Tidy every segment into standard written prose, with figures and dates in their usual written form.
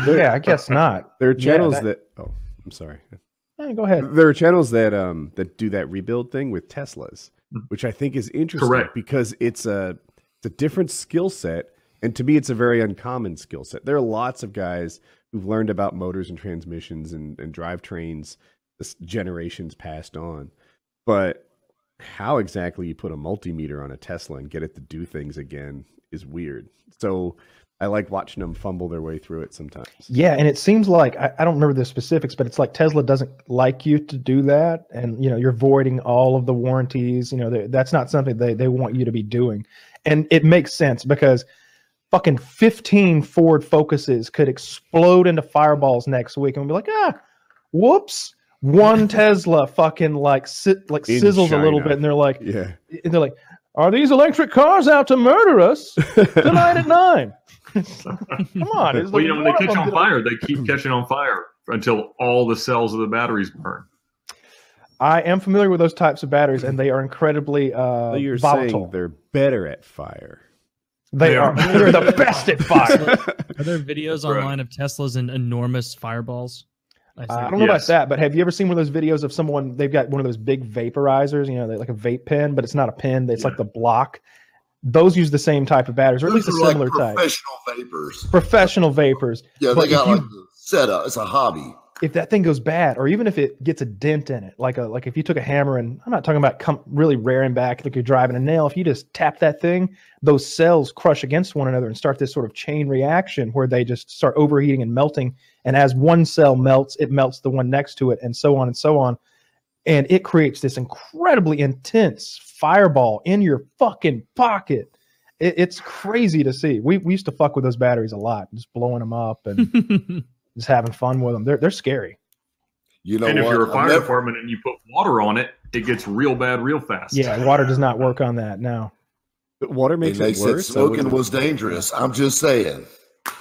Yeah, I guess not. There are channels that. Oh, I'm sorry. Hey, go ahead. There are channels that that do that rebuild thing with Teslas, which I think is interesting. Correct. Because it's a different skill set, and to me, it's a very uncommon skill set. There are lots of guys who've learned about motors and transmissions and drivetrains, generations passed on, but how exactly you put a multimeter on a Tesla and get it to do things again is weird. So I like watching them fumble their way through it sometimes. Yeah, and it seems like I don't remember the specifics, but it's like Tesla doesn't like you to do that, and you're voiding all of the warranties. That's not something they want you to be doing, and it makes sense because fucking 15 Ford Focuses could explode into fireballs next week, and we'll be like, whoops. One Tesla fucking sizzles a little bit, and they're like, are these electric cars out to murder us tonight at 9? Come on. Well, when they catch on fire, they keep catching on fire until all the cells of the batteries burn. I am familiar with those types of batteries, and they are incredibly you're volatile. saying they're better at fire. They are. They're the best at fire. Are there videos online of Teslas and enormous fireballs? I don't know about that, but have you ever seen one of those videos of someone, they've got one of those big vaporizers, they're like a vape pen, but it's not a pen, it's like the block. Those use the same type of batteries, or at least a similar type. Professional vapors. Yeah, they got like the setup. It's a hobby. If that thing goes bad, or even if it gets a dent in it, like if you took a hammer, and I'm not talking about really rearing back like you're driving a nail, if you just tap that thing, those cells crush against one another and start this sort of chain reaction where they just start overheating and melting. And as one cell melts, it melts the one next to it, and so on and so on. And it creates this incredibly intense fireball in your fucking pocket. It's crazy to see. We used to fuck with those batteries a lot, just blowing them up and just having fun with them. They're scary. And if you're a fire department and you put water on it, it gets real bad real fast. Yeah, water does not work on that. No. But water makes it worse. Smoking was dangerous. I'm just saying.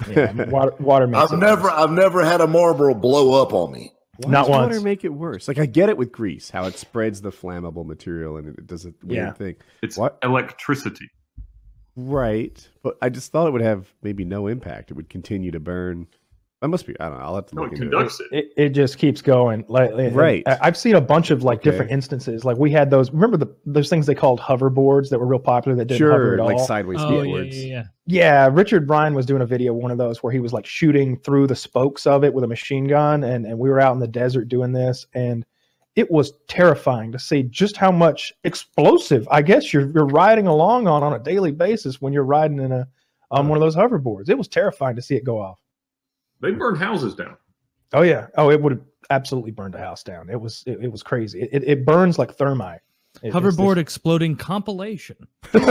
Yeah, water makes I've never had a Marlboro blow up on me. Why does water make it worse? Like, I get it with grease, how it spreads the flammable material and it does a weird thing. It's electricity. Right. But I just thought it would have maybe no impact. It would continue to burn. That must be, I don't know. I'll have to look into it. It just keeps going. Right. I've seen a bunch of different instances. Like we had those, remember those things they called hoverboards that were real popular that didn't hover at all? Like sideways skateboards. Yeah, Richard Bryan was doing a video, one of those, where he was like shooting through the spokes of it with a machine gun, and we were out in the desert doing this, and it was terrifying to see just how much explosive, I guess, you're riding along on a daily basis when you're riding in on one of those hoverboards. It was terrifying to see it go off. They burned houses down. Oh yeah. Oh, it would have absolutely burned a house down. It was crazy. It burns like thermite. Hoverboard exploding compilation. That's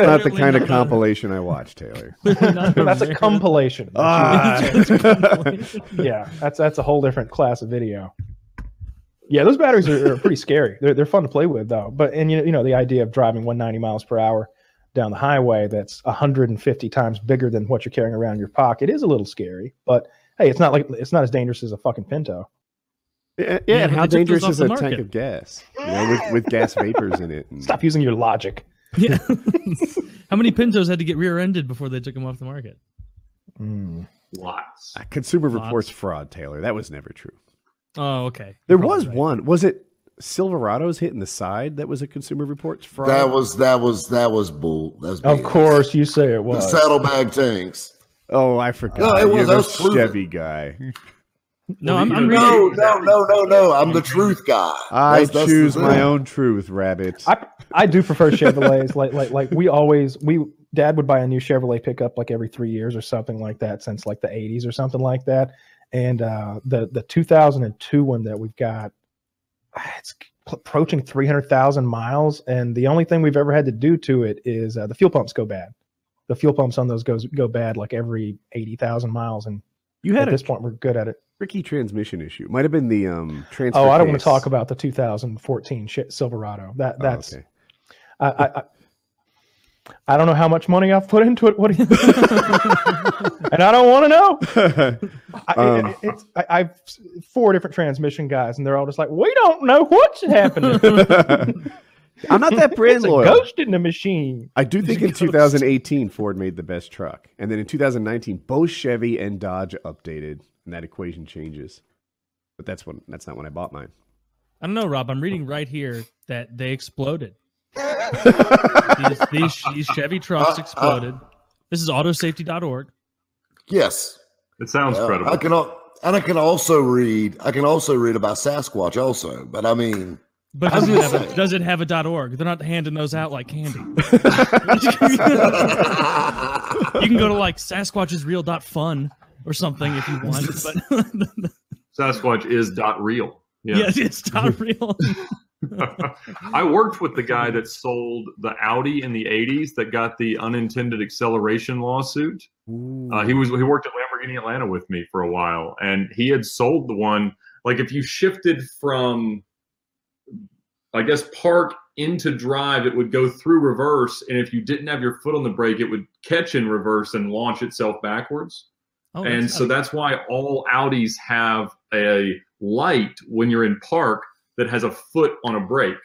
not the kind of compilation I watch, Taylor. That's a compilation. Yeah, that's a whole different class of video. Yeah, those batteries are pretty scary. They're fun to play with though. But the idea of driving 190 miles per hour down the highway that's 150 times bigger than what you're carrying around in your pocket is a little scary. But hey, it's not as dangerous as a fucking Pinto. Yeah, and how dangerous is a tank of gas? With gas vapors in it. Stop using your logic. Yeah. How many Pintos had to get rear-ended before they took them off the market? Lots. Consumer Reports fraud, Taylor. That was never true. Oh, okay. There was one. Was it Silverados hitting the side that was a Consumer Reports fraud? That was bull. That's of course you say it was. The saddlebag tanks. Oh, I forgot. No, it was. You're the Chevy guy. No, I'm no. I'm the truth guy. I choose my own truth, rabbit. I do prefer Chevrolets. like Dad would buy a new Chevrolet pickup like every 3 years or something like that since like the 80s or something like that. And the 2002 one that we've got, it's approaching 300,000 miles, and the only thing we've ever had to do to it is the fuel pumps go bad. The fuel pumps on those go bad like every 80,000 miles, and at this point we're good at it. Tricky transmission issue. Might have been the transfer. Oh, I don't want to talk about the 2014 Silverado. That's okay. I don't know how much money I've put into it. And I don't want to know. I've 4 different transmission guys, and they're all just like, we don't know what's happening. I'm not that brand It's a loyal. ghost in the machine. I do think in 2018 Ford made the best truck, and then in 2019 both Chevy and Dodge updated, and that equation changes. But that's not when I bought mine. I don't know, Rob. I'm reading right here that they exploded. these Chevy trucks exploded. This is autosafety.org. Yes, it sounds credible. I can also read about Sasquatch also, but I mean, but does it have a .org? They're not handing those out like candy. You can go to like SasquatchIsReal.fun or something if you want. But Sasquatch is .real. Yes, it's .real. I worked with the guy that sold the Audi in the 80s that got the unintended acceleration lawsuit. He worked at Lamborghini Atlanta with me for a while, and he had sold the one. Like if you shifted from, I guess, park into drive, it would go through reverse, and if you didn't have your foot on the brake, it would catch in reverse and launch itself backwards. Oh, and so that's why all Audis have a light when you're in park that has a foot on a brake,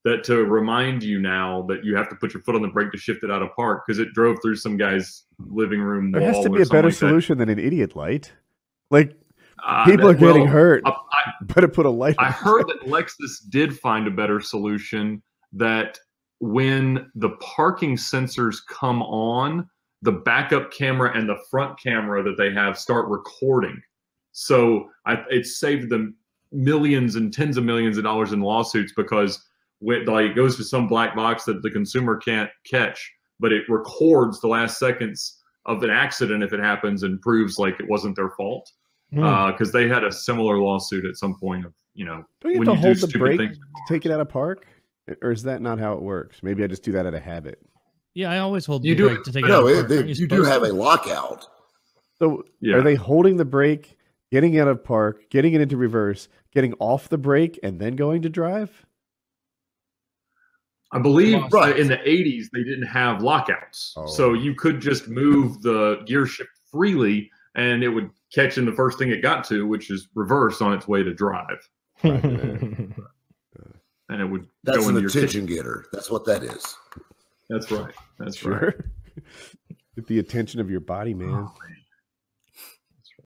that to remind you now that you have to put your foot on the brake to shift it out of park, because it drove through some guy's living room wall. There has to be a better solution than an idiot light. Like people are getting hurt. Better put a light. I heard that Lexus did find a better solution, that when the parking sensors come on, the backup camera and the front camera that they have start recording. So it saved them millions and tens of millions of dollars in lawsuits, because it goes to some black box that the consumer can't catch, but it records the last seconds of an accident if it happens and proves like it wasn't their fault. Because they had a similar lawsuit at some point of, don't you have to hold the brake to take it out of park? Or is that not how it works? Maybe I just do that out of habit. Yeah, I always hold the brake to take it out of park. You do have a lockout. So are they holding the brake, getting it out of park, getting it into reverse, getting off the brake, and then going to drive? I believe in the 80s they didn't have lockouts. So you could just move the gear shift freely and it would catch in the first thing it got to, which is reverse on its way to drive. And it would go into an attention getter. That's what that is. That's right. That's right. Get the attention of your body, man.